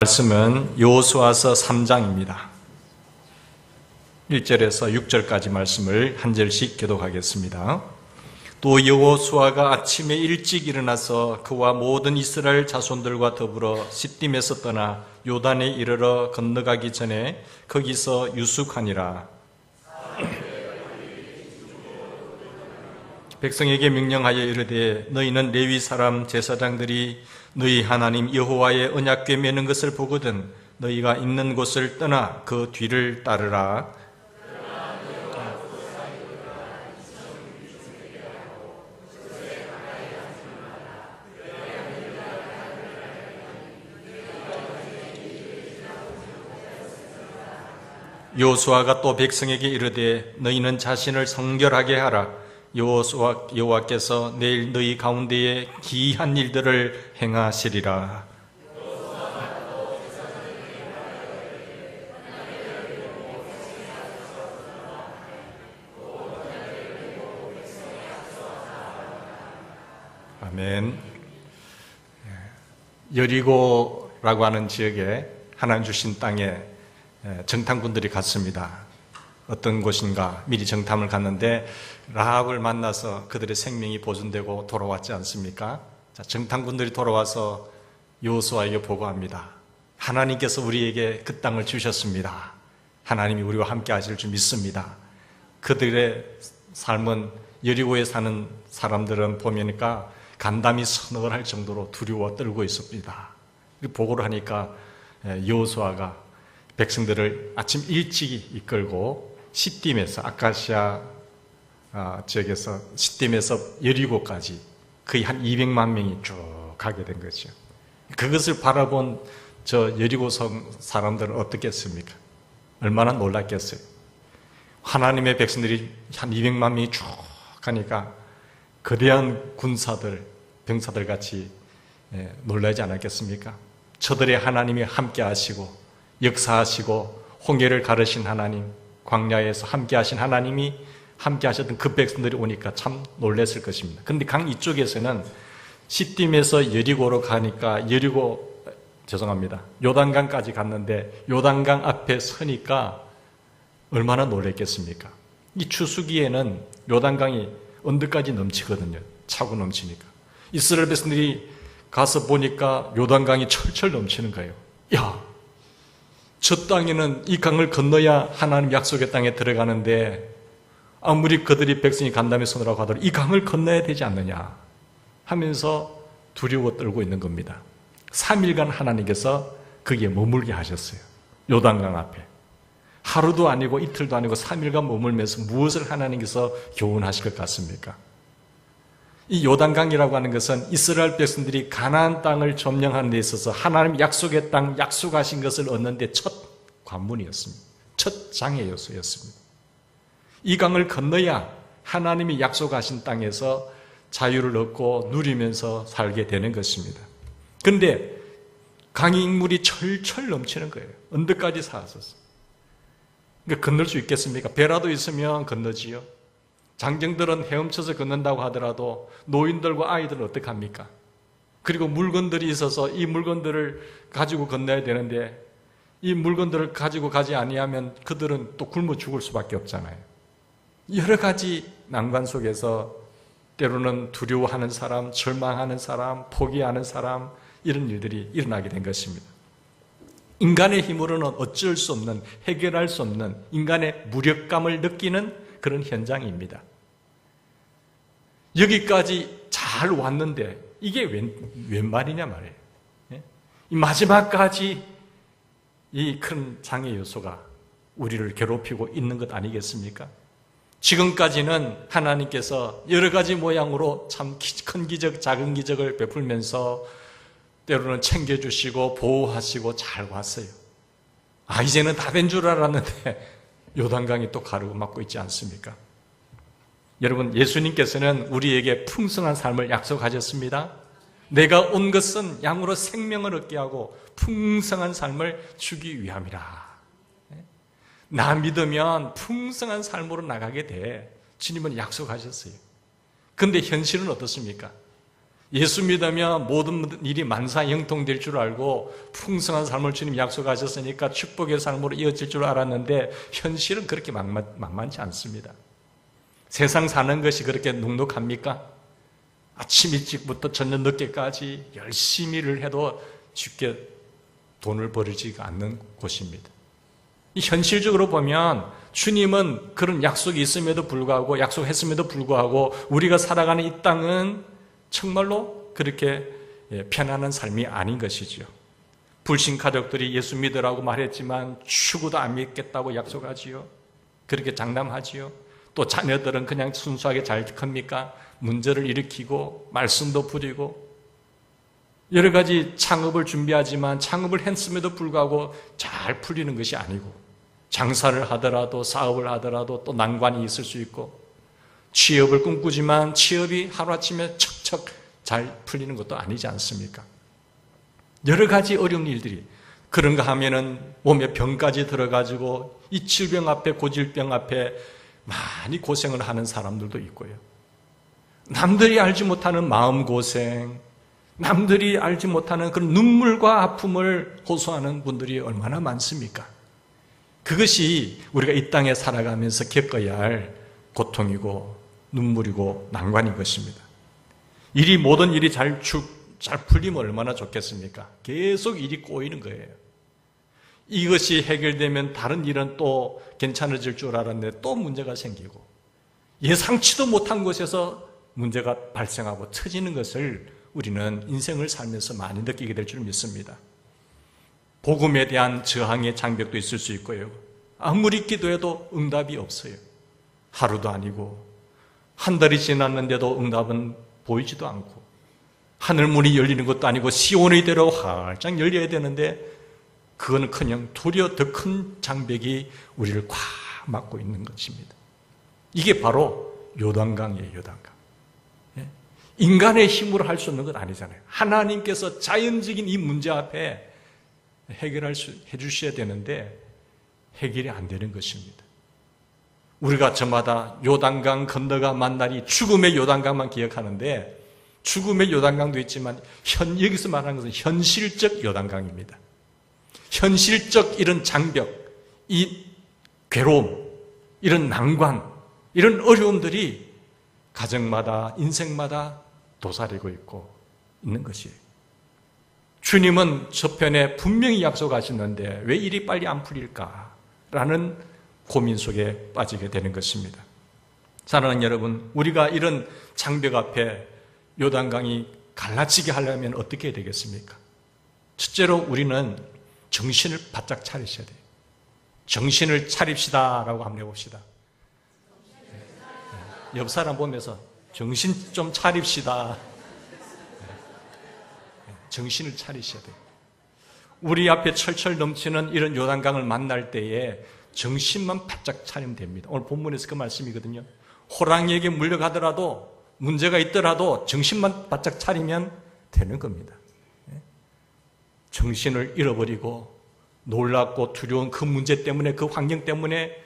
말씀은 여호수아서 3장입니다. 1절에서 6절까지 말씀을 한 절씩 교독하겠습니다. 또 여호수아가 아침에 일찍 일어나서 그와 모든 이스라엘 자손들과 더불어 시딤에서 떠나 요단에 이르러 건너가기 전에 거기서 유숙하니라. 백성에게 명령하여 이르되 너희는 레위 사람 제사장들이 너희 하나님 여호와의 언약궤 매는 것을 보거든 너희가 있는 곳을 떠나 그 뒤를 따르라. 여호수아가 또 백성에게 이르되 너희는 자신을 성결하게 하라. 여호와께서 내일 너희 가운데에 기이한 일들을 행하시리라. 아멘. 여리고라고 하는 지역에 하나님 주신 땅에 정탐꾼들이 갔습니다. 어떤 곳인가 미리 정탐을 갔는데 라합을 만나서 그들의 생명이 보존되고 돌아왔지 않습니까? 자, 정탐꾼들이 돌아와서 여호수아에게 보고합니다. 하나님께서 우리에게 그 땅을 주셨습니다. 하나님이 우리와 함께 하실 줄 믿습니다. 그들의 삶은 여리고에 사는 사람들은 보니까 간담이 서늘할 할 정도로 두려워 떨고 있습니다. 보고를 하니까 여호수아가 백성들을 아침 일찍 이끌고 시딤에서 아카시아 지역에서 시딤에서 여리고까지 거의 한 200만 명이 쭉 가게 된 거죠. 그것을 바라본 저 여리고성 사람들은 어떻겠습니까? 얼마나 놀랐겠어요. 하나님의 백성들이 한 200만 명이 쭉 가니까 거대한 군사들, 병사들 같이 놀라지 않았겠습니까? 저들의 하나님이 함께 하시고 역사하시고 홍해를 가르신 하나님, 광야에서 함께 하신 하나님이 함께 하셨던 그 백성들이 오니까 참 놀랐을 것입니다. 그런데 강 이쪽에서는 시딤에서 여리고로 가니까 요단강까지 갔는데 요단강 앞에 서니까 얼마나 놀랐겠습니까? 이 추수기에는 요단강이 언덕까지 넘치거든요. 차고 넘치니까. 이스라엘 백성들이 가서 보니까 요단강이 철철 넘치는 거예요. 야, 저 땅에는 이 강을 건너야 하나님 약속의 땅에 들어가는데 아무리 그들이 백성이 간담회 서느라고 하더라도 이 강을 건너야 되지 않느냐 하면서 두려워 떨고 있는 겁니다. 3일간 하나님께서 거기에 머물게 하셨어요. 요단강 앞에. 하루도 아니고 이틀도 아니고 3일간 머물면서 무엇을 하나님께서 교훈하실 것 같습니까? 이 요단강이라고 하는 것은 이스라엘 백성들이 가나안 땅을 점령하는 데 있어서 하나님 약속의 땅, 약속하신 것을 얻는 데 첫 관문이었습니다. 첫 장애 요소였습니다. 이 강을 건너야 하나님이 약속하신 땅에서 자유를 얻고 누리면서 살게 되는 것입니다. 그런데 강의 물이 철철 넘치는 거예요. 언덕까지 닿았었어요. 그러니까 건널 수 있겠습니까? 배라도 있으면 건너지요. 장정들은 헤엄쳐서 건넌다고 하더라도 노인들과 아이들은 어떡합니까? 그리고 물건들이 있어서 이 물건들을 가지고 건너야 되는데 이 물건들을 가지고 가지 아니하면 그들은 또 굶어 죽을 수밖에 없잖아요. 여러 가지 난관 속에서 때로는 두려워하는 사람, 절망하는 사람, 포기하는 사람 이런 일들이 일어나게 된 것입니다. 인간의 힘으로는 어쩔 수 없는, 해결할 수 없는 인간의 무력감을 느끼는 그런 현장입니다. 여기까지 잘 왔는데 이게 웬 말이냐 말이에요. 이 마지막까지 이 큰 장애 요소가 우리를 괴롭히고 있는 것 아니겠습니까? 지금까지는 하나님께서 여러 가지 모양으로 참 큰 기적, 작은 기적을 베풀면서 때로는 챙겨주시고 보호하시고 잘 왔어요. 이제는 다 된 줄 알았는데 요단강이 또 가르고 막고 있지 않습니까? 여러분, 예수님께서는 우리에게 풍성한 삶을 약속하셨습니다. 내가 온 것은 양으로 생명을 얻게 하고 풍성한 삶을 주기 위함이라. 나 믿으면 풍성한 삶으로 나가게 돼. 주님은 약속하셨어요. 그런데 현실은 어떻습니까? 예수 믿으면 모든 일이 만사형통될 줄 알고 풍성한 삶을 주님 약속하셨으니까 축복의 삶으로 이어질 줄 알았는데 현실은 그렇게 만만치 않습니다. 세상 사는 것이 그렇게 눅눅합니까? 아침 일찍부터 저녁 늦게까지 열심히 일을 해도 쉽게 돈을 벌이지가 않는 곳입니다. 이 현실적으로 보면 주님은 그런 약속이 있음에도 불구하고 약속했음에도 불구하고 우리가 살아가는 이 땅은 정말로 그렇게 편안한 삶이 아닌 것이지요. 불신 가족들이 예수 믿으라고 말했지만 죽어도 안 믿겠다고 약속하지요. 그렇게 장담하지요. 또 자녀들은 그냥 순수하게 잘 큽니까? 문제를 일으키고 말씀도 부리고 여러 가지 창업을 준비하지만 창업을 했음에도 불구하고 잘 풀리는 것이 아니고 장사를 하더라도 사업을 하더라도 또 난관이 있을 수 있고 취업을 꿈꾸지만 취업이 하루아침에 척척 잘 풀리는 것도 아니지 않습니까? 여러 가지 어려운 일들이 그런가 하면은 몸에 병까지 들어가지고 이 질병 앞에 고질병 앞에 많이 고생을 하는 사람들도 있고요. 남들이 알지 못하는 마음고생, 남들이 알지 못하는 그런 눈물과 아픔을 호소하는 분들이 얼마나 많습니까? 그것이 우리가 이 땅에 살아가면서 겪어야 할 고통이고 눈물이고 난관인 것입니다. 모든 일이 잘 풀리면 얼마나 좋겠습니까? 계속 일이 꼬이는 거예요. 이것이 해결되면 다른 일은 또 괜찮아질 줄 알았는데 또 문제가 생기고 예상치도 못한 곳에서 문제가 발생하고 터지는 것을 우리는 인생을 살면서 많이 느끼게 될 줄 믿습니다. 복음에 대한 저항의 장벽도 있을 수 있고요. 아무리 기도해도 응답이 없어요. 하루도 아니고 한 달이 지났는데도 응답은 보이지도 않고 하늘문이 열리는 것도 아니고 시온의 대로 활짝 열려야 되는데 그거는커녕 도리어 더 큰 장벽이 우리를 꽉 막고 있는 것입니다. 이게 바로 요단강이에요. 요단강. 인간의 힘으로 할 수 있는 건 아니잖아요. 하나님께서 자연적인 이 문제 앞에 해주셔야 되는데 해결이 안 되는 것입니다. 우리가 저마다 요단강 건너가 만날이 죽음의 요단강만 기억하는데 죽음의 요단강도 있지만 여기서 말하는 것은 현실적 요단강입니다. 현실적 이런 장벽, 이 괴로움, 이런 난관, 이런 어려움들이 가정마다 인생마다 도사리고 있는 것이에요. 주님은 저편에 분명히 약속하셨는데 왜 일이 빨리 안 풀릴까라는 고민 속에 빠지게 되는 것입니다. 사랑하는 여러분, 우리가 이런 장벽 앞에 요단강이 갈라치게 하려면 어떻게 해야 되겠습니까? 첫째로 우리는 정신을 바짝 차리셔야 돼요. 정신을 차립시다라고 한번 해봅시다. 옆 사람 보면서 정신 좀 차립시다. 정신을 차리셔야 돼요. 우리 앞에 철철 넘치는 이런 요단강을 만날 때에 정신만 바짝 차리면 됩니다. 오늘 본문에서 그 말씀이거든요. 호랑이에게 물려가더라도 문제가 있더라도 정신만 바짝 차리면 되는 겁니다. 정신을 잃어버리고 놀랍고 두려운 그 문제 때문에 그 환경 때문에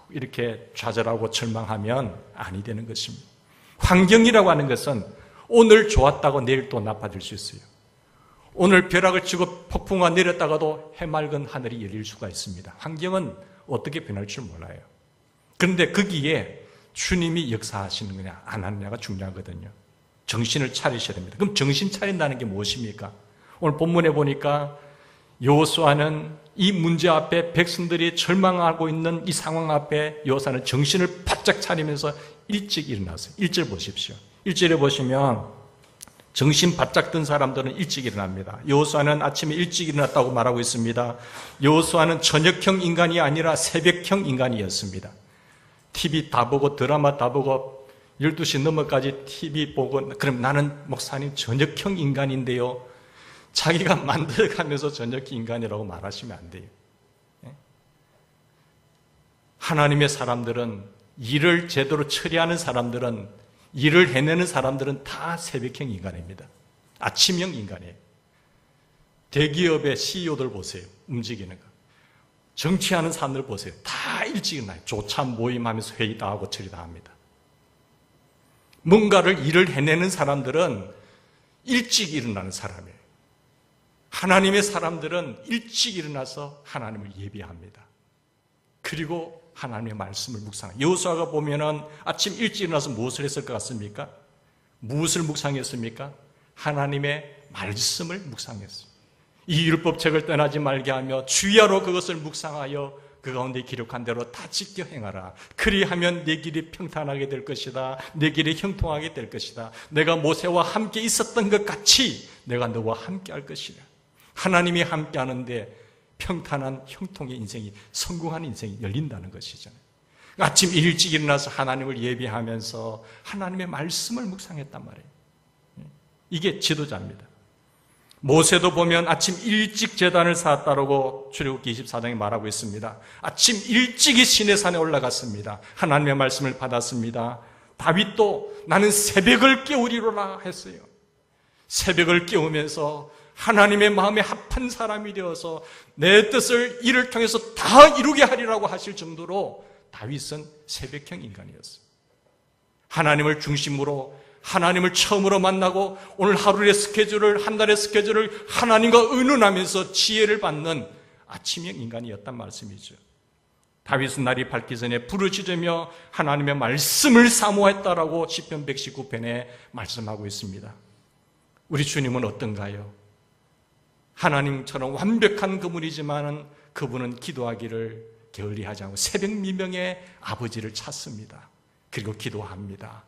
이렇게 좌절하고 절망하면 아니 되는 것입니다. 환경이라고 하는 것은 오늘 좋았다고 내일 또 나빠질 수 있어요. 오늘 벼락을 치고 폭풍우가 내렸다가도 해맑은 하늘이 열릴 수가 있습니다. 환경은 어떻게 변할 줄 몰라요. 그런데 거기에 주님이 역사하시는 거냐 안 하느냐가 중요하거든요. 정신을 차리셔야 됩니다. 그럼 정신 차린다는 게 무엇입니까? 오늘 본문에 보니까 여호수아는 이 문제 앞에 백성들이 절망하고 있는 이 상황 앞에 여호수아는 정신을 바짝 차리면서 일찍 일어났어요. 1절 보십시오. 1절에 보시면 정신 바짝 든 사람들은 일찍 일어납니다. 여호수아는 아침에 일찍 일어났다고 말하고 있습니다. 여호수아는 저녁형 인간이 아니라 새벽형 인간이었습니다. TV 다 보고 드라마 다 보고 12시 넘어까지 TV 보고 그럼 나는 목사님 저녁형 인간인데요. 자기가 만들어가면서 저녁 인간이라고 말하시면 안 돼요. 하나님의 사람들은 일을 제대로 처리하는 사람들은 일을 해내는 사람들은 다 새벽형 인간입니다. 아침형 인간이에요. 대기업의 CEO들 보세요. 움직이는 거. 정치하는 사람들 보세요. 다 일찍 일어나요. 조차 모임하면서 회의 다 하고 처리 다 합니다. 뭔가를 일을 해내는 사람들은 일찍 일어나는 사람이에요. 하나님의 사람들은 일찍 일어나서 하나님을 예배합니다. 그리고 하나님의 말씀을 묵상해요. 여호수아가 보면은 아침 일찍 일어나서 무엇을 했을 것 같습니까? 무엇을 묵상했습니까? 하나님의 말씀을 묵상했어요. 이 율법책을 떠나지 말게 하며 주야로 그것을 묵상하여 그 가운데 기록한 대로 다 지켜 행하라. 그리하면 내 길이 평탄하게 될 것이다. 내 길이 형통하게 될 것이다. 내가 모세와 함께 있었던 것 같이 내가 너와 함께 할 것이다. 하나님이 함께 하는데 평탄한 형통의 인생이, 성공한 인생이 열린다는 것이잖아요. 아침 일찍 일어나서 하나님을 예배하면서 하나님의 말씀을 묵상했단 말이에요. 이게 지도자입니다. 모세도 보면 아침 일찍 제단을 쌓았다라고 출애굽기 24장에 말하고 있습니다. 아침 일찍이 시내산에 올라갔습니다. 하나님의 말씀을 받았습니다. 다윗도 나는 새벽을 깨우리로라 했어요. 새벽을 깨우면서 하나님의 마음에 합한 사람이 되어서 내 뜻을 이를 통해서 다 이루게 하리라고 하실 정도로 다윗은 새벽형 인간이었어요. 하나님을 중심으로 하나님을 처음으로 만나고 오늘 하루의 스케줄을, 한 달의 스케줄을 하나님과 의논하면서 지혜를 받는 아침형 인간이었단 말씀이죠. 다윗은 날이 밝기 전에 부르짖으며 하나님의 말씀을 사모했다라고 시편 119편에 말씀하고 있습니다. 우리 주님은 어떤가요? 하나님처럼 완벽한 그분이지만 그분은 기도하기를 게을리하지 않고 새벽 미명에 아버지를 찾습니다. 그리고 기도합니다.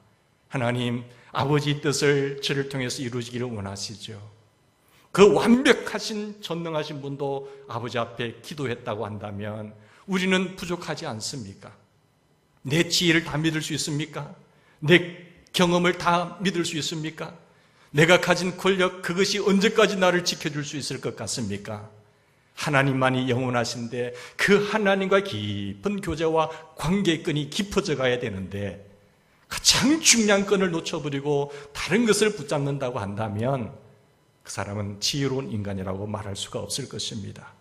하나님, 아버지 뜻을 저를 통해서 이루어지기를 원하시죠. 그 완벽하신 전능하신 분도 아버지 앞에 기도했다고 한다면 우리는 부족하지 않습니까? 내 지혜를 다 믿을 수 있습니까? 내 경험을 다 믿을 수 있습니까? 내가 가진 권력, 그것이 언제까지 나를 지켜줄 수 있을 것 같습니까? 하나님만이 영원하신데 그 하나님과 깊은 교제와 관계의 끈이 깊어져 가야 되는데 가장 중요한 끈을 놓쳐버리고 다른 것을 붙잡는다고 한다면 그 사람은 지혜로운 인간이라고 말할 수가 없을 것입니다.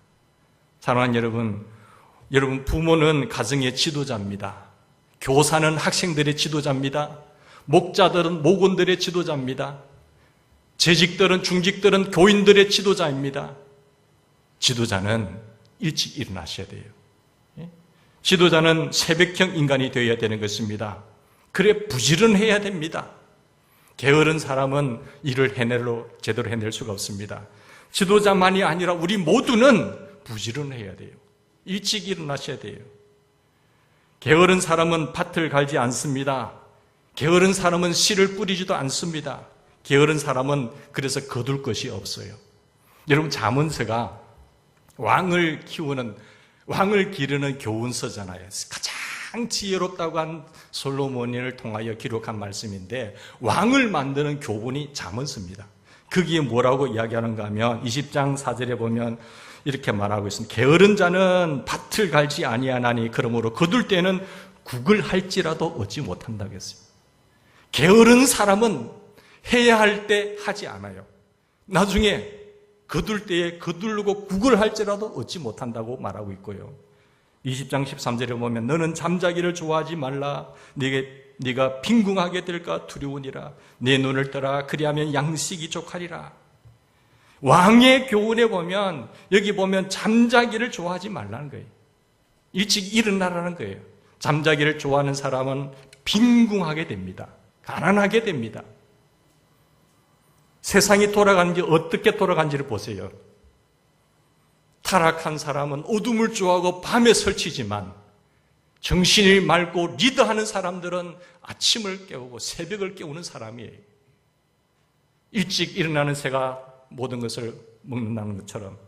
사랑하는 여러분 부모는 가정의 지도자입니다. 교사는 학생들의 지도자입니다. 목자들은 목원들의 지도자입니다. 재직들은 중직들은 교인들의 지도자입니다. 지도자는 일찍 일어나셔야 돼요. 지도자는 새벽형 인간이 되어야 되는 것입니다. 그래 부지런해야 됩니다. 게으른 사람은 일을 제대로 해낼 수가 없습니다. 지도자만이 아니라 우리 모두는 부지런해야 돼요. 일찍 일어나셔야 돼요. 게으른 사람은 밭을 갈지 않습니다. 게으른 사람은 씨를 뿌리지도 않습니다. 게으른 사람은 그래서 거둘 것이 없어요. 여러분, 잠언서가 왕을 기르는 교훈서잖아요. 가장 지혜롭다고 한 솔로몬을 통하여 기록한 말씀인데 왕을 만드는 교훈이 잠언서입니다. 거기에 뭐라고 이야기하는가 하면 20장 4절에 보면 이렇게 말하고 있습니다. 게으른 자는 밭을 갈지 아니하나니 그러므로 거둘 때는 국을 할지라도 얻지 못한다고 했어요. 게으른 사람은 해야 할 때 하지 않아요. 나중에 거둘 때에 거두려고 국을 할지라도 얻지 못한다고 말하고 있고요. 20장 13절에 보면 너는 잠자기를 좋아하지 말라. 네가 빈궁하게 될까 두려우니라. 내 눈을 떠라. 그리하면 양식이 족하리라. 왕의 교훈에 보면 여기 보면 잠자기를 좋아하지 말라는 거예요. 일찍 일어나라는 거예요. 잠자기를 좋아하는 사람은 빈궁하게 됩니다. 가난하게 됩니다. 세상이 돌아가는지 어떻게 돌아가는지를 보세요. 타락한 사람은 어둠을 좋아하고 밤에 설치지만 정신이 맑고 리더하는 사람들은 아침을 깨우고 새벽을 깨우는 사람이에요. 일찍 일어나는 새가 모든 것을 먹는다는 것처럼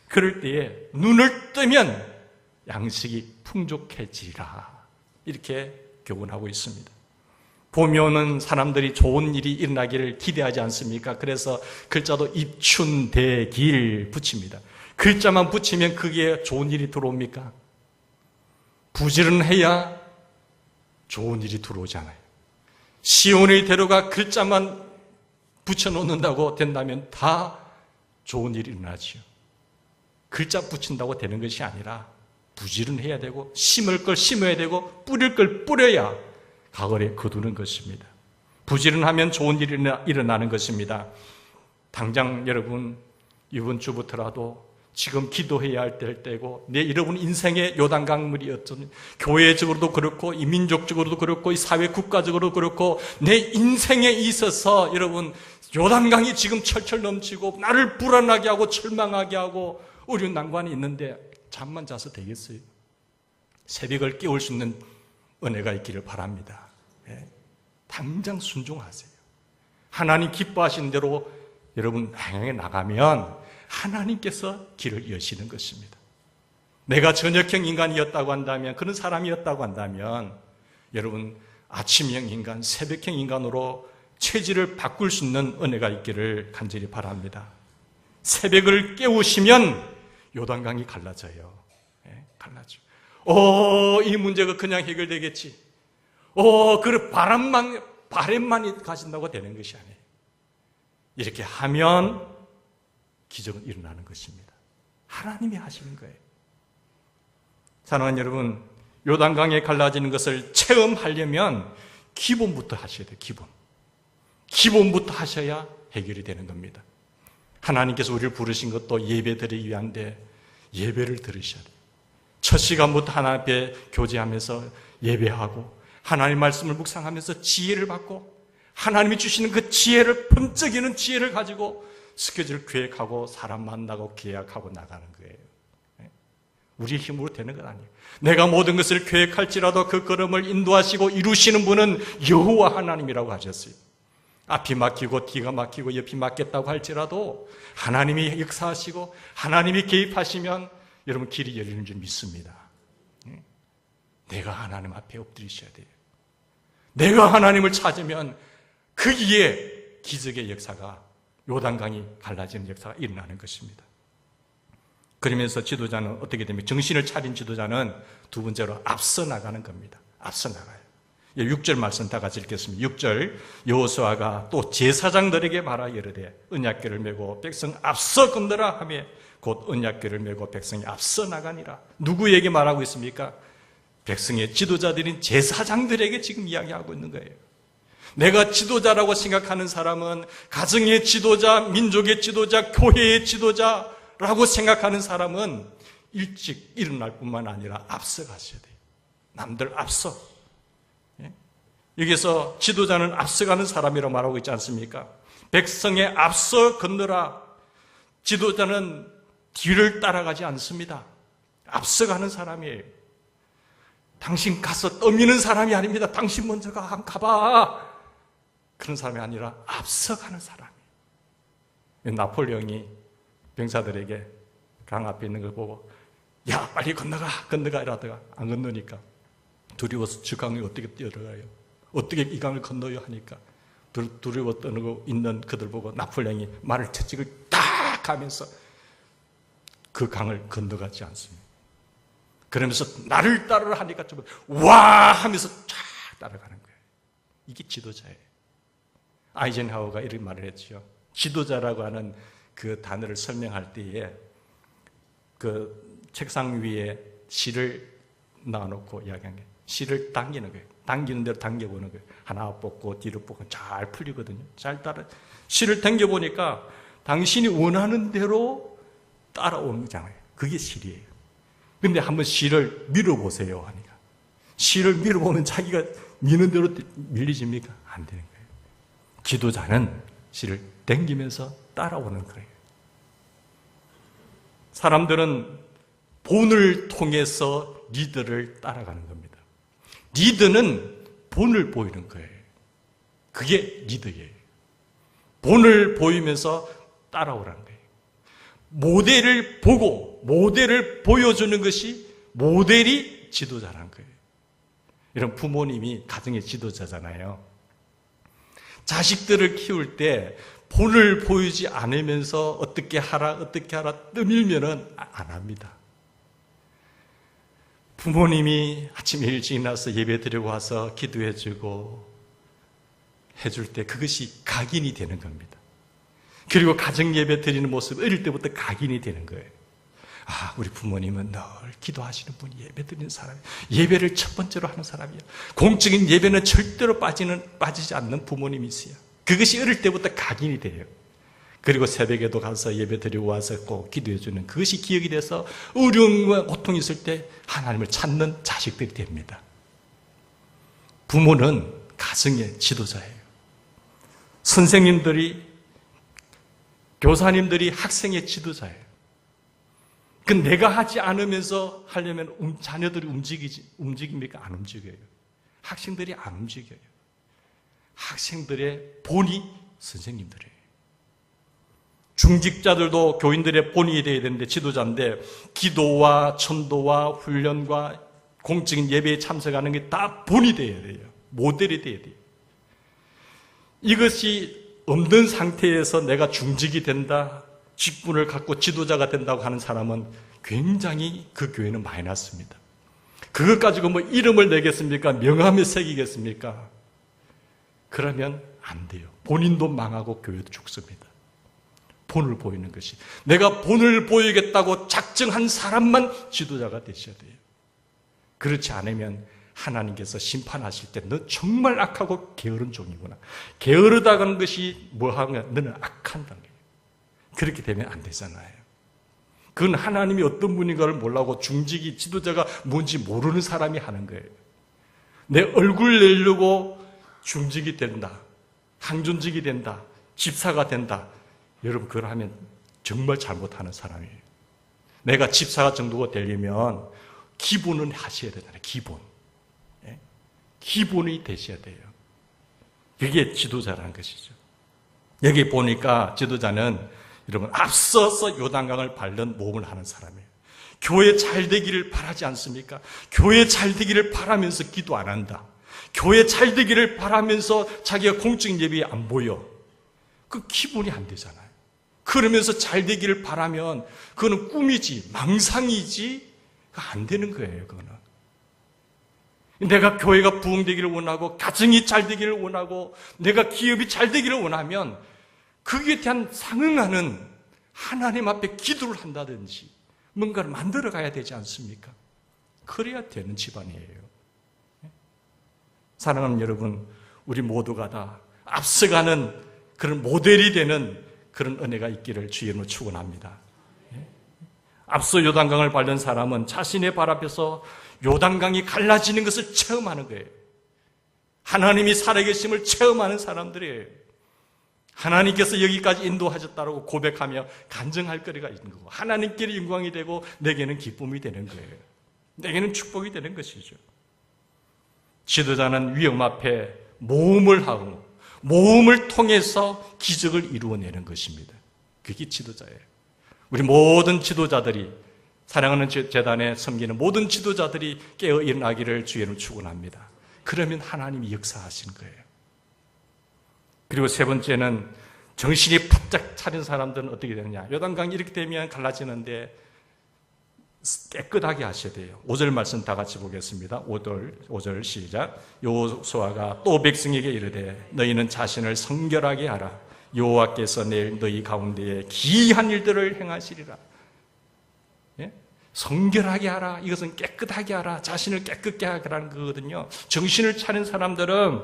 그럴 때에 눈을 뜨면 양식이 풍족해지라 이렇게 교훈하고 있습니다. 봄이 오는 사람들이 좋은 일이 일어나기를 기대하지 않습니까? 그래서 글자도 입춘대길 붙입니다. 글자만 붙이면 그게 좋은 일이 들어옵니까? 부지런해야 좋은 일이 들어오잖아요. 시온을 데려가 글자만 붙여놓는다고 된다면 다 좋은 일이 일어나지요. 글자 붙인다고 되는 것이 아니라 부지런해야 되고 심을 걸 심어야 되고 뿌릴 걸 뿌려야 가을에 거두는 것입니다. 부지런하면 좋은 일이 일어나는 것입니다. 당장 여러분 이번 주부터라도 지금 기도해야 할 때고 여러분 인생의 요단강물이 어떤 교회적으로도 그렇고 이 민족적으로도 그렇고 이 사회 국가적으로도 그렇고 내 인생에 있어서 여러분 요단강이 지금 철철 넘치고 나를 불안하게 하고 절망하게 하고 어려운 난관이 있는데 잠만 자서 되겠어요? 새벽을 깨울 수 있는 은혜가 있기를 바랍니다. 당장 순종하세요. 하나님 기뻐하시는 대로 여러분 행해 나가면 하나님께서 길을 여시는 것입니다. 내가 저녁형 인간이었다고 한다면, 그런 사람이었다고 한다면 여러분 아침형 인간, 새벽형 인간으로 체질을 바꿀 수 있는 은혜가 있기를 간절히 바랍니다. 새벽을 깨우시면 요단강이 갈라져요. 갈라져. 이 문제가 그냥 해결되겠지. 그 바람만이 가진다고 되는 것이 아니에요. 이렇게 하면 기적은 일어나는 것입니다. 하나님이 하시는 거예요. 사랑하는 여러분, 요단강에 갈라지는 것을 체험하려면 기본부터 하셔야 돼요. 기본부터 하셔야 해결이 되는 겁니다. 하나님께서 우리를 부르신 것도 예배드리기 위한데 예배를 들으셔야 돼요. 첫 시간부터 하나님 앞에 교제하면서 예배하고 하나님 말씀을 묵상하면서 지혜를 받고 하나님이 주시는 그 지혜를, 번쩍이는 지혜를 가지고 스케줄을 계획하고 사람 만나고 계약하고 나가는 거예요. 우리의 힘으로 되는 건 아니에요. 내가 모든 것을 계획할지라도 그 걸음을 인도하시고 이루시는 분은 여호와 하나님이라고 하셨어요. 앞이 막히고 뒤가 막히고 옆이 막혔다고 할지라도 하나님이 역사하시고 하나님이 개입하시면 여러분 길이 열리는 줄 믿습니다. 내가 하나님 앞에 엎드리셔야 돼요. 내가 하나님을 찾으면 거기에 기적의 역사가, 요단강이 갈라지는 역사가 일어나는 것입니다. 그러면서 지도자는 어떻게 됩니까? 정신을 차린 지도자는 두 번째로 앞서 나가는 겁니다. 앞서 나가요. 6절 말씀 다 같이 읽겠습니다. 6절, 여호수아가 또 제사장들에게 말하 이르되 언약궤를 메고 백성 앞서 건너라 하며 곧 언약궤를 메고 백성이 앞서 나가니라. 누구에게 말하고 있습니까? 백성의 지도자들인 제사장들에게 지금 이야기하고 있는 거예요. 내가 지도자라고 생각하는 사람은 가정의 지도자, 민족의 지도자, 교회의 지도자라고 생각하는 사람은 일찍 일어날 뿐만 아니라 앞서 가셔야 돼요. 남들 앞서. 여기서 지도자는 앞서가는 사람이라고 말하고 있지 않습니까? 백성에 앞서 건너라. 지도자는 뒤를 따라가지 않습니다. 앞서가는 사람이에요. 당신 가서 떠미는 사람이 아닙니다. 당신 먼저 가봐. 그런 사람이 아니라 앞서가는 사람이에요. 나폴레옹이 병사들에게 강 앞에 있는 걸 보고 야 빨리 건너가 이러다가 안 건너니까 두려워서 저 강을 어떻게 뛰어들어가요? 어떻게 이 강을 건너요? 하니까 두려워 떠는 있는 그들 보고 나폴레옹이 말을 채찍을 딱 하면서 그 강을 건너가지 않습니다. 그러면서 나를 따르라 하니까 좀 와 하면서 쫙 따라가는 거예요. 이게 지도자예요. 아이젠하워가 이런 말을 했죠. 지도자라고 하는 그 단어를 설명할 때에 그 책상 위에 실을 놔놓고 이야기한 게 실을 당기는 거예요. 당기는 대로 당겨보는 거예요. 하나 뽑고 뒤로 뽑고 잘 풀리거든요. 잘 따라 실을 당겨보니까 당신이 원하는 대로 따라오는 거잖아요. 그게 실이에요. 근데 한번 실을 밀어보세요 하니까 실을 밀어보면 자기가 미는 대로 밀리집니까? 안 되는 거예요. 지도자는 실을 당기면서 따라오는 거예요. 사람들은 본을 통해서 리더를 따라가는 겁니다. 리더는 본을 보이는 거예요. 그게 리더예요. 본을 보이면서 따라오라는 거예요. 모델을 보고 모델을 보여주는 것이 모델이 지도자라는 거예요. 이런 부모님이 가정의 지도자잖아요. 자식들을 키울 때 본을 보이지 않으면서 어떻게 하라 떠밀면은 안 합니다. 부모님이 아침 일찍 일어나서 예배 드리고 와서 기도해주고 해줄 때 그것이 각인이 되는 겁니다. 그리고 가정 예배 드리는 모습 어릴 때부터 각인이 되는 거예요. 아, 우리 부모님은 늘 기도하시는 분이 예배 드리는 사람이에요. 예배를 첫 번째로 하는 사람이에요. 공적인 예배는 절대로 빠지지 않는 부모님이 있어요. 그것이 어릴 때부터 각인이 돼요. 그리고 새벽에도 가서 예배 드리고 와서 꼭 기도해 주는 그것이 기억이 돼서 어려움과 고통이 있을 때 하나님을 찾는 자식들이 됩니다. 부모는 가정의 지도자예요. 선생님들이, 교사님들이 학생의 지도자예요. 그 내가 하지 않으면서 하려면 자녀들이 움직입니까? 안 움직여요. 학생들이 안 움직여요. 학생들의 본이 선생님들이에요. 중직자들도 교인들의 본이 되어야 되는데, 지도자인데, 기도와 전도와 훈련과 공적인 예배에 참석하는 게 다 본이 되어야 돼요. 모델이 되어야 돼요. 이것이 없는 상태에서 내가 중직이 된다, 직분을 갖고 지도자가 된다고 하는 사람은 굉장히 그 교회는 마이너스입니다. 그것 가지고 뭐 이름을 내겠습니까? 명함에 새기겠습니까? 그러면 안 돼요. 본인도 망하고 교회도 죽습니다. 본을 보이는 것이, 내가 본을 보이겠다고 작정한 사람만 지도자가 되셔야 돼요. 그렇지 않으면 하나님께서 심판하실 때 너 정말 악하고 게으른 종이구나, 게으르다는 것이 뭐하냐, 너는 악한다는 거예요. 그렇게 되면 안 되잖아요. 그건 하나님이 어떤 분인가를 몰라고 중직이, 지도자가 뭔지 모르는 사람이 하는 거예요. 내 얼굴 내려고 중직이 된다, 항존직이 된다, 집사가 된다, 여러분 그걸 하면 정말 잘못하는 사람이에요. 내가 집사가 정도가 되려면 기본은 하셔야 되잖아요. 기본이 되셔야 돼요. 그게 지도자라는 것이죠. 여기 보니까 지도자는 여러분 앞서서 요단강을 밟는 모험을 하는 사람이에요. 교회 잘 되기를 바라지 않습니까? 교회 잘 되기를 바라면서 기도 안 한다, 교회 잘 되기를 바라면서 자기가 공적인 예배에 안 보여, 그 기본이 안 되잖아요. 그러면서 잘 되기를 바라면 그거는 꿈이지 망상이지 안 되는 거예요. 그거는 내가 교회가 부흥되기를 원하고 가정이 잘 되기를 원하고 내가 기업이 잘 되기를 원하면 거기에 대한 상응하는 하나님 앞에 기도를 한다든지 뭔가를 만들어 가야 되지 않습니까? 그래야 되는 집안이에요. 사랑하는 여러분, 우리 모두가 다 앞서가는 그런 모델이 되는 그런 은혜가 있기를 주의 이름으로 축원합니다. 앞서 요단강을 밟는 사람은 자신의 발 앞에서 요단강이 갈라지는 것을 체험하는 거예요. 하나님이 살아계심을 체험하는 사람들이에요. 하나님께서 여기까지 인도하셨다고 고백하며 간증할 거리가 있는 거고, 하나님께 영광이 되고 내게는 기쁨이 되는 거예요. 내게는 축복이 되는 것이죠. 지도자는 위험 앞에 모험을 하고 모험을 통해서 기적을 이루어내는 것입니다. 그게 지도자예요. 우리 모든 지도자들이, 사랑하는 재단에 섬기는 모든 지도자들이 깨어 일어나기를 주의 이름으로 축원합니다. 그러면 하나님이 역사하신 거예요. 그리고 세 번째는 정신이 바짝 차린 사람들은 어떻게 되느냐. 요단강이 이렇게 되면 갈라지는데 깨끗하게 하셔야 돼요. 5절 말씀 다 같이 보겠습니다. 5절 시작. 여호수아가 또 백성에게 이르되 너희는 자신을 성결하게 하라. 여호와께서 내일 너희 가운데에 기이한 일들을 행하시리라. 예? 성결하게 하라. 이것은 깨끗하게 하라. 자신을 깨끗게 하라는 거거든요. 정신을 차린 사람들은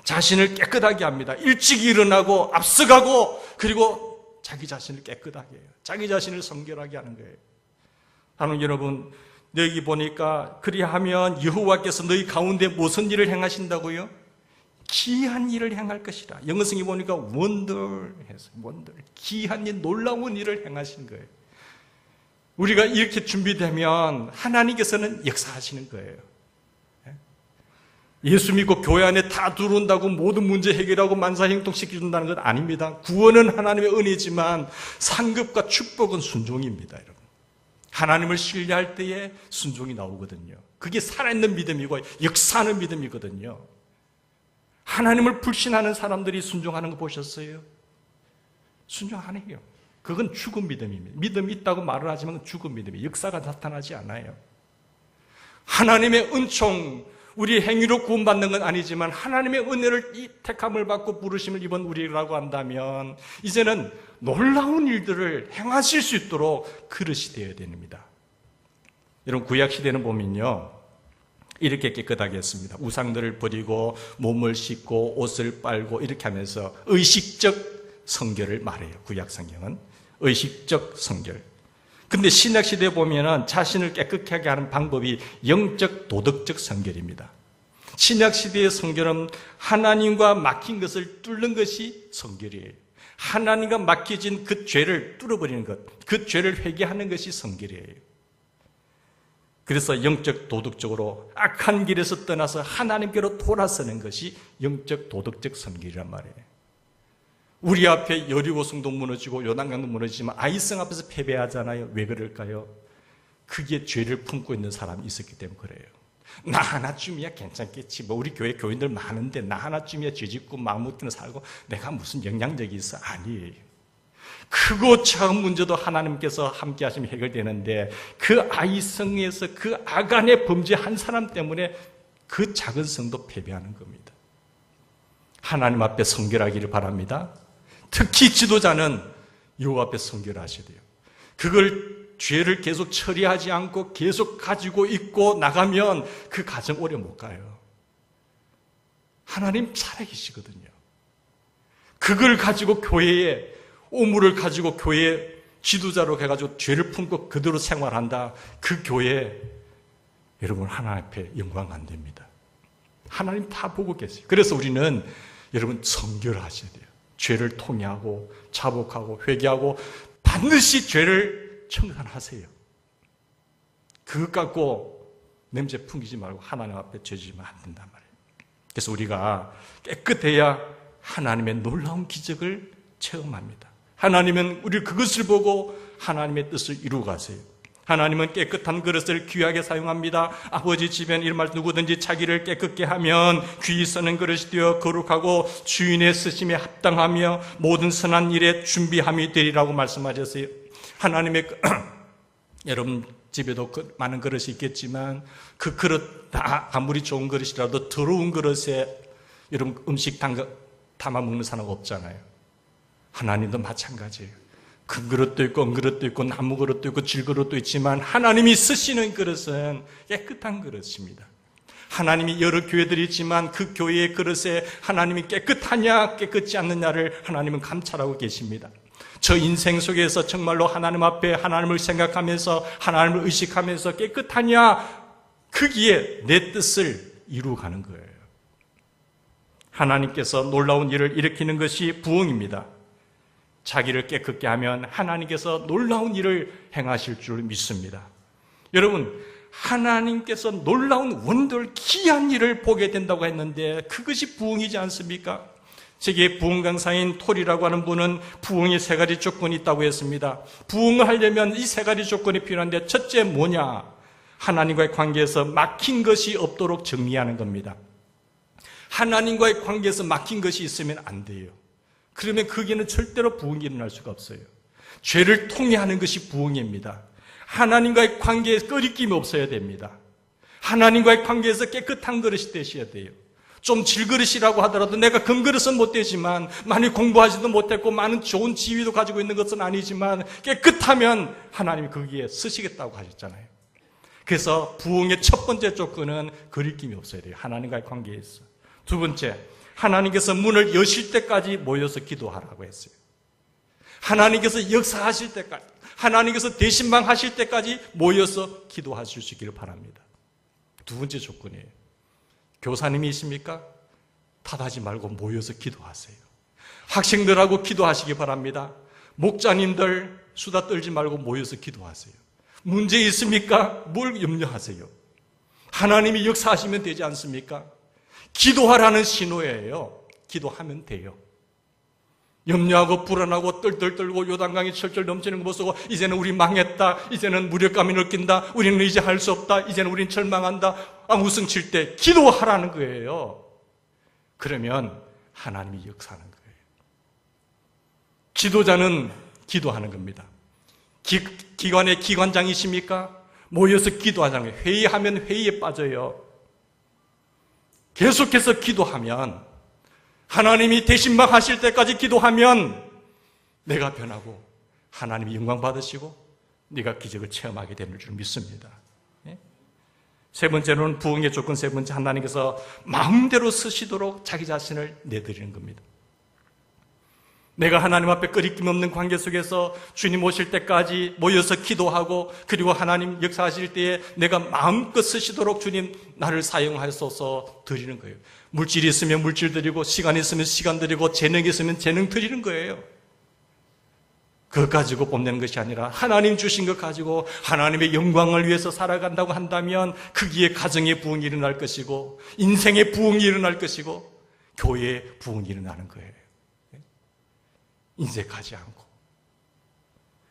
자신을 깨끗하게 합니다. 일찍 일어나고 앞서가고, 그리고 자기 자신을 깨끗하게 해요. 자기 자신을 성결하게 하는 거예요. 하나님 여러분, 여기 보니까 그리하면 여호와께서 너희 가운데 무슨 일을 행하신다고요? 기이한 일을 행할 것이라. 영어성이 보니까 wonder 해서 wonder, 기이한 일, 놀라운 일을 행하신 거예요. 우리가 이렇게 준비되면 하나님께서는 역사하시는 거예요. 예수 믿고 교회 안에 다 들어온다고 모든 문제 해결하고 만사형통시켜준다는 건 아닙니다. 구원은 하나님의 은혜지만 상급과 축복은 순종입니다. 여러분, 하나님을 신뢰할 때에 순종이 나오거든요. 그게 살아있는 믿음이고 역사하는 믿음이거든요. 하나님을 불신하는 사람들이 순종하는 거 보셨어요? 순종 안 해요. 그건 죽은 믿음입니다. 믿음이 있다고 말을 하지만 죽은 믿음이에요. 역사가 나타나지 않아요. 하나님의 은총, 우리 행위로 구원받는 건 아니지만 하나님의 은혜를, 이 택함을 받고 부르심을 입은 우리라고 한다면 이제는 놀라운 일들을 행하실 수 있도록 그릇이 되어야 됩니다. 여러분, 구약시대는 보면요, 이렇게 깨끗하게 했습니다. 우상들을 버리고 몸을 씻고 옷을 빨고 이렇게 하면서 의식적 성결을 말해요. 구약 성경은 의식적 성결. 근데 신약 시대에 보면은 자신을 깨끗하게 하는 방법이 영적 도덕적 성결입니다. 신약 시대의 성결은 하나님과 막힌 것을 뚫는 것이 성결이에요. 하나님과 막혀진 그 죄를 뚫어버리는 것, 그 죄를 회개하는 것이 성결이에요. 그래서 영적 도덕적으로 악한 길에서 떠나서 하나님께로 돌아서는 것이 영적 도덕적 성결이란 말이에요. 우리 앞에 여리고성도 무너지고 요단강도 무너지지만 아이성 앞에서 패배하잖아요. 왜 그럴까요? 그게 죄를 품고 있는 사람이 있었기 때문에 그래요. 나 하나쯤이야 괜찮겠지. 뭐 우리 교회 교인들 많은데 나 하나쯤이야 죄짓고 마음 먹기는 살고 내가 무슨 영향력이 있어? 아니에요. 크고 작은 문제도 하나님께서 함께 하시면 해결되는데 그 아이성에서 그 악안의 범죄 한 사람 때문에 그 작은 성도 패배하는 겁니다. 하나님 앞에 성결하기를 바랍니다. 특히 지도자는 여호와 앞에 성결하셔야 돼요. 그걸 죄를 계속 처리하지 않고 계속 가지고 있고 나가면 그 가정 오래 못 가요. 하나님 살아계시거든요. 그걸 가지고 교회에 오물을 가지고 교회 지도자로 해가지고 죄를 품고 그대로 생활한다. 그 교회 여러분 하나님 앞에 영광 안 됩니다. 하나님 다 보고 계세요. 그래서 우리는 여러분 성결하셔야 돼요. 죄를 통회하고 자복하고 회개하고 반드시 죄를 청산하세요. 그것 갖고 냄새 풍기지 말고 하나님 앞에 죄 지으면 안 된단 말이에요. 그래서 우리가 깨끗해야 하나님의 놀라운 기적을 체험합니다. 하나님은 우리 그것을 보고 하나님의 뜻을 이루어 가세요. 하나님은 깨끗한 그릇을 귀하게 사용합니다. 아버지 집엔 이런 말 누구든지 자기를 깨끗게 하면 귀히 쓰는 그릇이 되어 거룩하고 주인의 쓰심에 합당하며 모든 선한 일에 준비함이 되리라고 말씀하셨어요. 하나님의 여러분 집에도 많은 그릇이 있겠지만 그 그릇 다 아무리 좋은 그릇이라도 더러운 그릇에 여러분 음식 담아 먹는 사람 없잖아요. 하나님도 마찬가지예요. 큰 그릇도 있고 은그릇도 있고 나무 그릇도 있고 질그릇도 있지만 하나님이 쓰시는 그릇은 깨끗한 그릇입니다. 하나님이 여러 교회들이 있지만 그 교회의 그릇에 하나님이 깨끗하냐 깨끗지 않느냐를 하나님은 감찰하고 계십니다. 저 인생 속에서 정말로 하나님 앞에 하나님을 생각하면서 하나님을 의식하면서 깨끗하냐 거기에 내 뜻을 이루어가는 거예요. 하나님께서 놀라운 일을 일으키는 것이 부흥입니다. 자기를 깨끗게 하면 하나님께서 놀라운 일을 행하실 줄 믿습니다. 여러분 하나님께서 놀라운 원들 기이한 일을 보게 된다고 했는데 그것이 부흥이지 않습니까? 세계 부흥 강사인 톨이라고 하는 분은 부흥의 세 가지 조건이 있다고 했습니다. 부흥을 하려면 이 세 가지 조건이 필요한데 첫째 뭐냐? 하나님과의 관계에서 막힌 것이 없도록 정리하는 겁니다. 하나님과의 관계에서 막힌 것이 있으면 안 돼요. 그러면 거기에는 절대로 부흥이 일어날 수가 없어요. 죄를 통회하는 것이 부흥입니다. 하나님과의 관계에 끓이김이 없어야 됩니다. 하나님과의 관계에서 깨끗한 그릇이 되셔야 돼요. 좀 질그릇이라고 하더라도 내가 금그릇은 못 되지만 많이 공부하지도 못했고 많은 좋은 지위도 가지고 있는 것은 아니지만 깨끗하면 하나님이 거기에 쓰시겠다고 하셨잖아요. 그래서 부흥의 첫 번째 조건은 거리낌이 없어야 돼요. 하나님과의 관계에서. 두 번째, 하나님께서 문을 여실 때까지 모여서 기도하라고 했어요. 하나님께서 역사하실 때까지, 하나님께서 대신방하실 때까지 모여서 기도하실 수 있기를 바랍니다. 두 번째 조건이에요. 교사님이십니까? 탓하지 말고 모여서 기도하세요. 학생들하고 기도하시기 바랍니다. 목자님들 수다 떨지 말고 모여서 기도하세요. 문제 있습니까? 뭘 염려하세요? 하나님이 역사하시면 되지 않습니까? 기도하라는 신호예요. 기도하면 돼요. 염려하고 불안하고 떨떨 떨고 요단강이 철철 넘치는 거 보고 이제는 우리 망했다. 이제는 무력감이 느낀다. 우리는 이제 할 수 없다. 이제는 우린 절망한다. 우승칠 때 기도하라는 거예요. 그러면 하나님이 역사하는 거예요. 지도자는 기도하는 겁니다. 기관의 기관장이십니까? 모여서 기도하자는 거예요. 회의하면 회의에 빠져요. 계속해서 기도하면 하나님이 대신막 하실 때까지 기도하면 내가 변하고 하나님이 영광 받으시고 네가 기적을 체험하게 되는 줄 믿습니다. 세 번째로는 부흥의 조건 세 번째, 하나님께서 마음대로 쓰시도록 자기 자신을 내드리는 겁니다. 내가 하나님 앞에 끄리낌 없는 관계 속에서 주님 오실 때까지 모여서 기도하고, 그리고 하나님 역사하실 때에 내가 마음껏 쓰시도록 주님 나를 사용하소서 드리는 거예요. 물질이 있으면 물질 드리고, 시간이 있으면 시간 드리고, 재능이 있으면 재능 드리는 거예요. 그것 가지고 뽐내는 것이 아니라 하나님 주신 것 가지고 하나님의 영광을 위해서 살아간다고 한다면 거기에 가정의 부흥이 일어날 것이고, 인생의 부흥이 일어날 것이고, 교회의 부흥이 일어나는 거예요. 인색하지 않고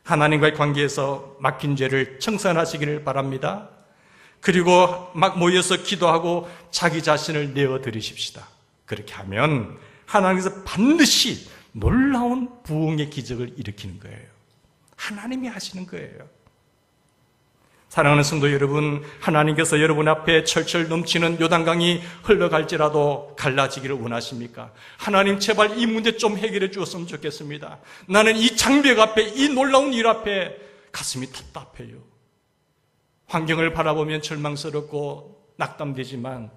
하나님과의 관계에서 막힌 죄를 청산하시기를 바랍니다. 그리고 막 모여서 기도하고 자기 자신을 내어드리십시다. 그렇게 하면 하나님께서 반드시 놀라운 부흥의 기적을 일으키는 거예요. 하나님이 하시는 거예요. 사랑하는 성도 여러분, 하나님께서 여러분 앞에 철철 넘치는 요단강이 흘러갈지라도 갈라지기를 원하십니까? 하나님 제발 이 문제 좀 해결해 주었으면 좋겠습니다. 나는 이 장벽 앞에, 이 놀라운 일 앞에 가슴이 답답해요. 환경을 바라보면 절망스럽고 낙담되지만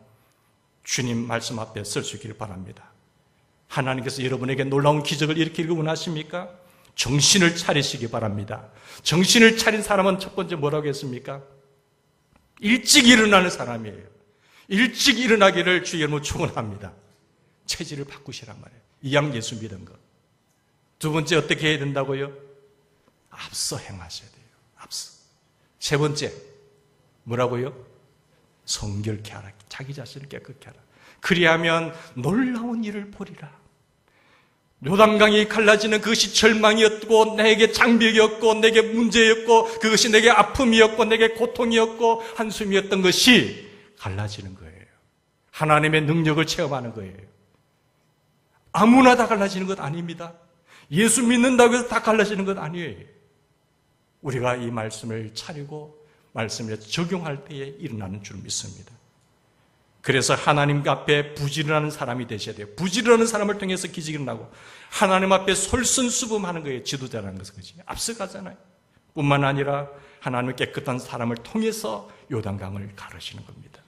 주님 말씀 앞에 설 수 있기를 바랍니다. 하나님께서 여러분에게 놀라운 기적을 일으키기를 원하십니까? 정신을 차리시기 바랍니다. 정신을 차린 사람은 첫 번째 뭐라고 했습니까? 일찍 일어나는 사람이에요. 일찍 일어나기를 주 여러분 축원합니다. 체질을 바꾸시란 말이에요. 이왕 예수 믿은 것. 두 번째 어떻게 해야 된다고요? 앞서 행하셔야 돼요. 앞서. 세 번째 뭐라고요? 성결케 하라. 자기 자신을 깨끗게 하라. 그리하면 놀라운 일을 보리라. 요단강이 갈라지는 그것이 절망이었고, 내게 장벽이었고, 내게 문제였고, 그것이 내게 아픔이었고, 내게 고통이었고, 한숨이었던 것이 갈라지는 거예요. 하나님의 능력을 체험하는 거예요. 아무나 다 갈라지는 것 아닙니다. 예수 믿는다고 해서 다 갈라지는 것 아니에요. 우리가 이 말씀을 차리고 말씀을 적용할 때에 일어나는 줄 믿습니다. 그래서 하나님 앞에 부지런한 사람이 되셔야 돼요. 부지런한 사람을 통해서 기적이 일어나고, 하나님 앞에 솔선수범하는 거예요. 지도자라는 것은. 그렇지? 앞서가잖아요. 뿐만 아니라 하나님의 깨끗한 사람을 통해서 요단강을 가르시는 겁니다.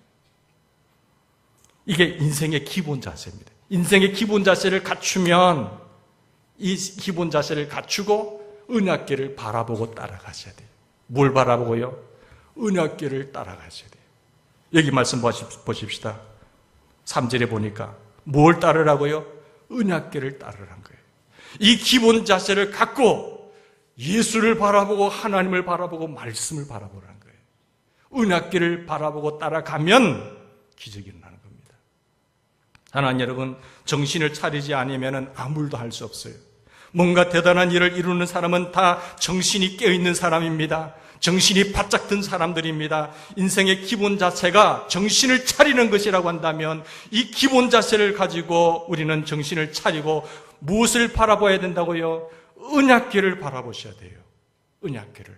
이게 인생의 기본 자세입니다. 인생의 기본 자세를 갖추면, 이 기본 자세를 갖추고 언약궤를 바라보고 따라가셔야 돼요. 뭘 바라보고요? 언약궤를 따라가셔야 돼요. 여기 말씀 보십시다. 3절에 보니까 뭘 따르라고요? 언약궤를 따르라는 거예요. 이 기본 자세를 갖고 예수를 바라보고 하나님을 바라보고 말씀을 바라보라는 거예요. 언약궤를 바라보고 따라가면 기적이 일어나는 겁니다. 하나님 여러분, 정신을 차리지 않으면 아무 일도 할 수 없어요. 뭔가 대단한 일을 이루는 사람은 다 정신이 깨어있는 사람입니다. 정신이 바짝 든 사람들입니다. 인생의 기본 자세가 정신을 차리는 것이라고 한다면, 이 기본 자세를 가지고 우리는 정신을 차리고 무엇을 바라봐야 된다고요? 언약궤를 바라보셔야 돼요. 언약궤를.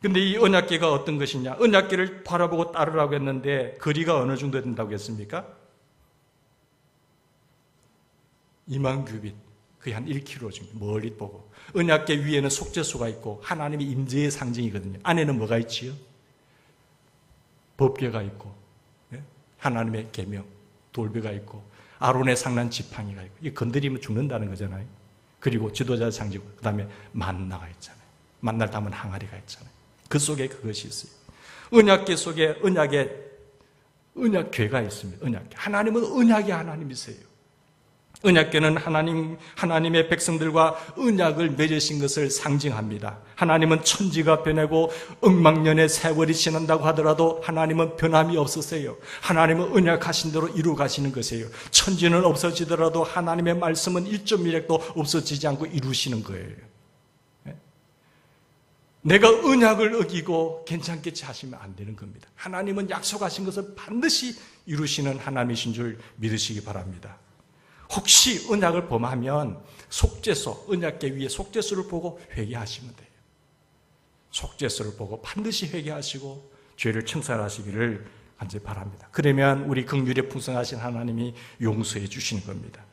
근데 이 언약궤가 어떤 것이냐? 언약궤를 바라보고 따르라고 했는데 거리가 어느 정도 된다고 했습니까? 2만 규빗. 거의 한 1km 정도 멀리 보고, 언약궤 위에는 속죄소가 있고 하나님의 임재의 상징이거든요. 안에는 뭐가 있지요? 법궤가 있고, 하나님의 계명, 돌배가 있고, 아론의 상난 지팡이가 있고, 이 건드리면 죽는다는 거잖아요. 그리고 지도자의 상징, 그 다음에 만나가 있잖아요. 만나를 담은 항아리가 있잖아요. 그 속에 그것이 있어요. 언약궤 속에 언약궤가 있습니다. 언약궤. 하나님은 언약의 하나님이세요. 언약궤는 하나님의 백성들과 언약을 맺으신 것을 상징합니다. 하나님은 천지가 변하고 억만년의 세월이 지난다고 하더라도 하나님은 변함이 없으세요. 하나님은 언약하신 대로 이루 가시는 것이에요. 천지는 없어지더라도 하나님의 말씀은 1.1핵도 없어지지 않고 이루시는 거예요. 내가 언약을 어기고 괜찮겠지 하시면 안 되는 겁니다. 하나님은 약속하신 것을 반드시 이루시는 하나님이신 줄 믿으시기 바랍니다. 혹시 언약을 범하면 속죄소, 언약궤 위에 속죄소를 보고 회개하시면 돼요. 속죄소를 보고 반드시 회개하시고 죄를 청산하시기를 간절히 바랍니다. 그러면 우리 긍휼에 풍성하신 하나님이 용서해 주시는 겁니다.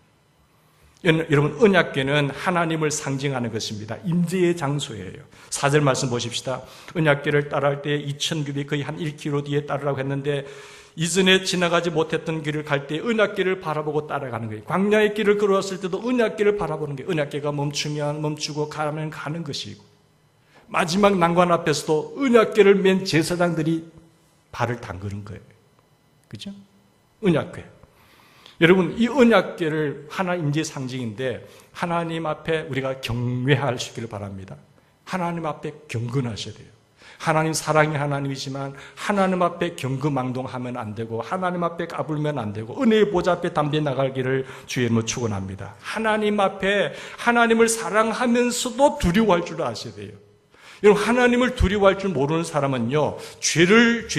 여러분, 언약궤는 하나님을 상징하는 것입니다. 임재의 장소예요. 4절 말씀 보십시다. 언약궤를 따라할 때 2,900 거의 한 1km 뒤에 따르라고 했는데 이전에 지나가지 못했던 길을 갈 때 언약궤를 바라보고 따라가는 거예요. 광야의 길을 걸어왔을 때도 언약궤를 바라보는 거예요. 언약궤가 멈추면 멈추고 가면 가는 것이고, 마지막 난관 앞에서도 언약궤를 맨 제사장들이 발을 담그는 거예요. 그죠? 언약궤. 여러분, 이 언약궤를 하나님 임재의 상징인데 하나님 앞에 우리가 경외하시기를 바랍니다. 하나님 앞에 경건하셔야 돼요. 하나님 사랑의 하나님이지만 하나님 앞에 경거망동하면 안 되고 하나님 앞에 까불면 안 되고 은혜의 보좌 앞에 담대 나가기를 주의 이름으로 축원합니다. 하나님 앞에 하나님을 사랑하면서도 두려워할 줄 아셔야 돼요. 여러분, 하나님을 두려워할 줄 모르는 사람은요, 죄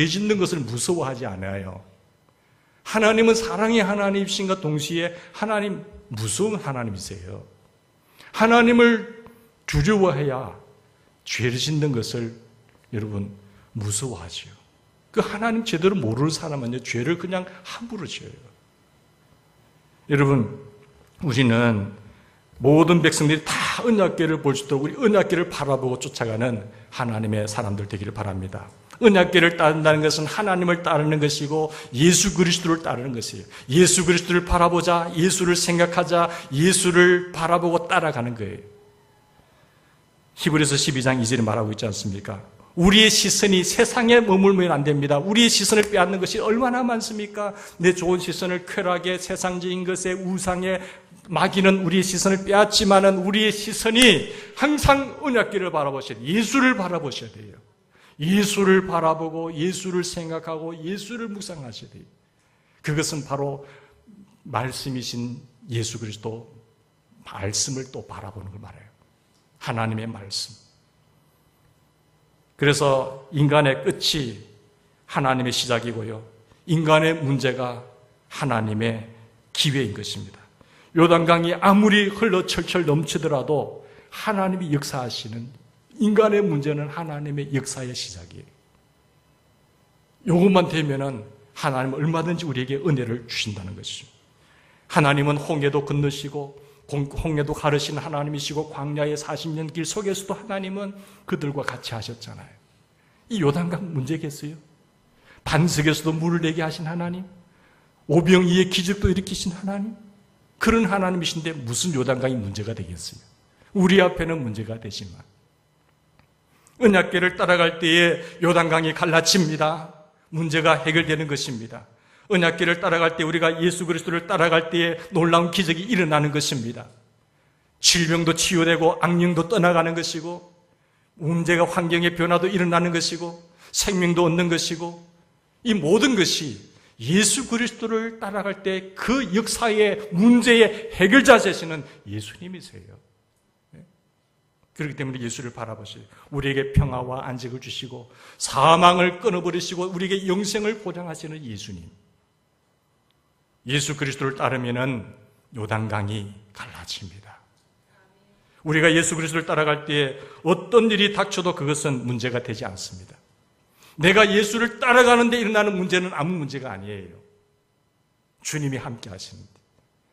짓는 것을 무서워하지 않아요. 하나님은 사랑의 하나님이신과 동시에 하나님 무서운 하나님이세요. 하나님을 두려워해야 죄를 짓는 것을 여러분 무서워하죠. 그 하나님 제대로 모르는 사람은요, 죄를 그냥 함부로 지어요. 여러분, 우리는 모든 백성들이 다 언약궤를 볼 수 있도록 우리 언약궤를 바라보고 쫓아가는 하나님의 사람들 되기를 바랍니다. 언약궤를 따른다는 것은 하나님을 따르는 것이고 예수 그리스도를 따르는 것이에요. 예수 그리스도를 바라보자, 예수를 생각하자, 예수를 바라보고 따라가는 거예요. 히브리서 12장 2절에 말하고 있지 않습니까? 우리의 시선이 세상에 머물면 안 됩니다. 우리의 시선을 빼앗는 것이 얼마나 많습니까? 내 좋은 시선을 쾌락에, 세상적인 것에, 우상에 마귀는 우리의 시선을 빼앗지만은 우리의 시선이 항상 언약궤를 바라보셔야 돼요. 예수를 바라보셔야 돼요. 예수를 바라보고 예수를 생각하고 예수를 묵상하셔야 돼요. 그것은 바로 말씀이신 예수 그리스도 말씀을 또 바라보는 걸 말해요. 하나님의 말씀. 그래서 인간의 끝이 하나님의 시작이고요, 인간의 문제가 하나님의 기회인 것입니다. 요단강이 아무리 흘러 철철 넘치더라도 하나님이 역사하시는, 인간의 문제는 하나님의 역사의 시작이에요. 요것만 되면은 하나님은 얼마든지 우리에게 은혜를 주신다는 것이죠. 하나님은 홍해도 건너시고 홍해도 가르신 하나님이시고 광야의 40년 길 속에서도 하나님은 그들과 같이 하셨잖아요. 이 요단강 문제겠어요? 반석에서도 물을 내게 하신 하나님, 오병이의 기적도 일으키신 하나님, 그런 하나님이신데 무슨 요단강이 문제가 되겠어요? 우리 앞에는 문제가 되지만 언약궤를 따라갈 때에 요단강이 갈라집니다. 문제가 해결되는 것입니다. 언약궤를 따라갈 때, 우리가 예수 그리스도를 따라갈 때에 놀라운 기적이 일어나는 것입니다. 질병도 치유되고 악령도 떠나가는 것이고, 문제가 환경의 변화도 일어나는 것이고, 생명도 얻는 것이고, 이 모든 것이 예수 그리스도를 따라갈 때 그 역사의 문제의 해결자 되시는 예수님이세요. 그렇기 때문에 예수를 바라보시고 우리에게 평화와 안식을 주시고 사망을 끊어버리시고 우리에게 영생을 보장하시는 예수님, 예수 그리스도를 따르면은 요단강이 갈라집니다. 우리가 예수 그리스도를 따라갈 때에 어떤 일이 닥쳐도 그것은 문제가 되지 않습니다. 내가 예수를 따라가는데 일어나는 문제는 아무 문제가 아니에요. 주님이 함께 하십니다.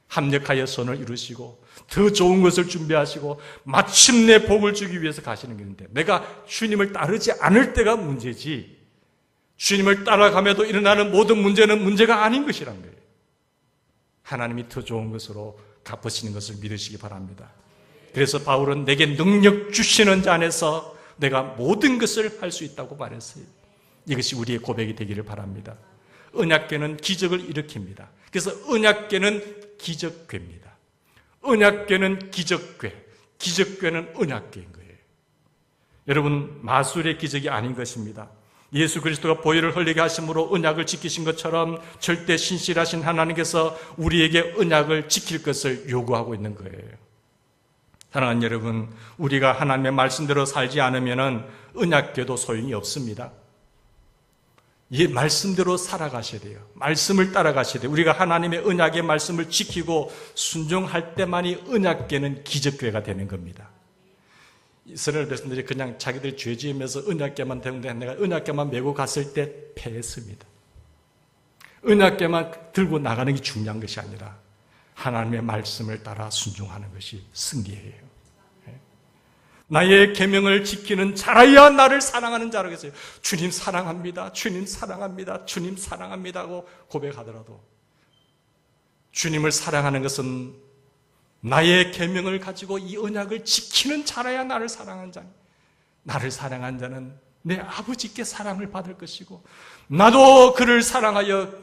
합력하여 선을 이루시고 더 좋은 것을 준비하시고 마침내 복을 주기 위해서 가시는 길인데, 내가 주님을 따르지 않을 때가 문제지 주님을 따라가면도 일어나는 모든 문제는 문제가 아닌 것이란 거예요. 하나님이 더 좋은 것으로 갚으시는 것을 믿으시기 바랍니다. 그래서 바울은 내게 능력 주시는 자 안에서 내가 모든 것을 할 수 있다고 말했어요. 이것이 우리의 고백이 되기를 바랍니다. 언약궤는 기적을 일으킵니다. 그래서 언약궤는 기적궤입니다. 언약궤는 기적궤, 기적궤는 언약궤인 거예요. 여러분, 마술의 기적이 아닌 것입니다. 예수 그리스도가 보혈을 흘리게 하심으로 언약을 지키신 것처럼 절대 신실하신 하나님께서 우리에게 언약을 지킬 것을 요구하고 있는 거예요. 사랑하는 여러분, 우리가 하나님의 말씀대로 살지 않으면 언약궤도 소용이 없습니다. 이 말씀대로 살아가셔야 돼요. 말씀을 따라가셔야 돼요. 우리가 하나님의 언약의 말씀을 지키고 순종할 때만이 언약궤는 기적궤가 되는 겁니다. 이스라엘 백성들이 그냥 자기들 죄 지으면서 언약궤만 되는데 내가 언약궤만 메고 갔을 때 패했습니다. 언약궤만 들고 나가는 게 중요한 것이 아니라 하나님의 말씀을 따라 순종하는 것이 승리예요. 나의 계명을 지키는 자라야 나를 사랑하는 자라고 했어요. 주님 사랑합니다. 주님 사랑합니다. 주님 사랑합니다 하고 고백하더라도 주님을 사랑하는 것은 나의 계명을 가지고 이 언약을 지키는 자라야 나를 사랑하는 자니, 나를 사랑한 자는 내 아버지께 사랑을 받을 것이고 나도 그를 사랑하여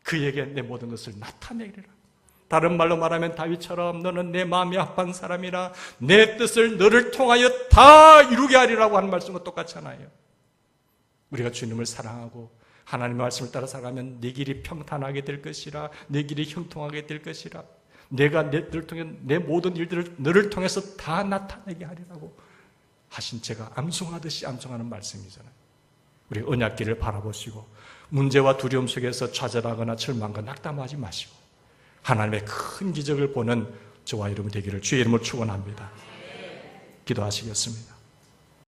그에게 내 모든 것을 나타내리라. 다른 말로 말하면 다윗처럼 너는 내 마음이 합한 사람이라 내 뜻을 너를 통하여 다 이루게 하리라고 하는 말씀과 똑같잖아요. 우리가 주님을 사랑하고 하나님의 말씀을 따라 살아가면 내 길이 평탄하게 될 것이라, 내 길이 형통하게 될 것이라, 내가 너를 통해 내 모든 일들을 너를 통해서 다 나타내게 하리라고 하신 제가 암송하듯이 암송하는 말씀이잖아요. 우리 언약길을 바라보시고 문제와 두려움 속에서 좌절하거나 절망과 낙담하지 마시고 하나님의 큰 기적을 보는 저와 여러분 되기를 주의 이름으로 축원합니다. 기도하시겠습니다.